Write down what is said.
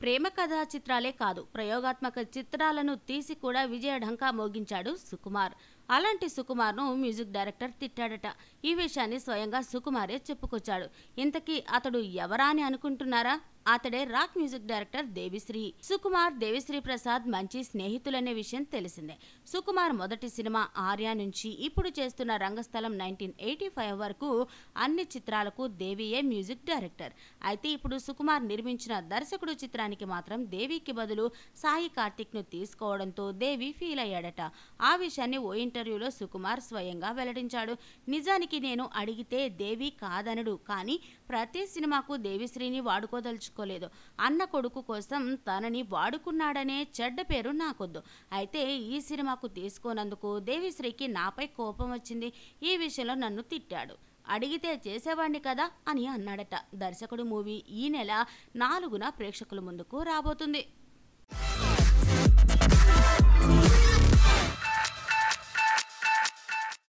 ప్రేమ కథా చిత్రాలే కాదు, ప్రయోగాత్మక చిత్రాలను తీసి కూడా విజయఢంకా మోగించాడు సుకుమార్. అలాంటి సుకుమార్ను మ్యూజిక్ డైరెక్టర్ తిట్టాడట. ఈ విషయాన్ని స్వయంగా సుకుమారే చెప్పుకొచ్చాడు. ఇంతకీ అతడు ఎవరా అని అనుకుంటున్నారా? అతడే rock music director Devi Sri. Sukumar, Devi Sri Prasad మంచి స్నేహితులనే విషయం తెలిసిందే. సుకుమార్ మొదటి సినిమా ఆర్య నుంచి ఇప్పుడు చేస్తున్న రంగస్థలం 1985 వరకు అన్ని చిత్రాలకు దేవియే మ్యూజిక్ డైరెక్టర్. అయితే ఇప్పుడు సుకుమార్ నిర్మించిన దర్శకుడు చిత్రానికి మాత్రం దేవికి బదులు సాయి కార్తిక్ ను తీసుకోవడంతో దేవి ఫీల్ అయ్యాడట. ఆ విషయాన్ని ఓ ఇంటర్వ్యూలో సుకుమార్ స్వయంగా వెల్లడించాడు. నిజానికి నేను అడిగితే దేవి కాదనడు, కానీ ప్రతి సినిమాకు దేవిశ్రీని వాడుకోదలుచుకోలేదు. అన్న కొడుకు కోసం తనని వాడుకున్నాడనే చెడ్డ పేరు నాకొద్దు. అయితే ఈ సినిమాకు తీసుకోనందుకు దేవిశ్రీకి నాపై కోపం వచ్చింది. ఈ విషయంలో నన్ను తిట్టాడు. అడిగితే చేసేవాణ్ణి కదా అని అన్నాడట. దర్శకుడు మూవీ ఈ నెల 4న ప్రేక్షకుల ముందుకు రాబోతుంది.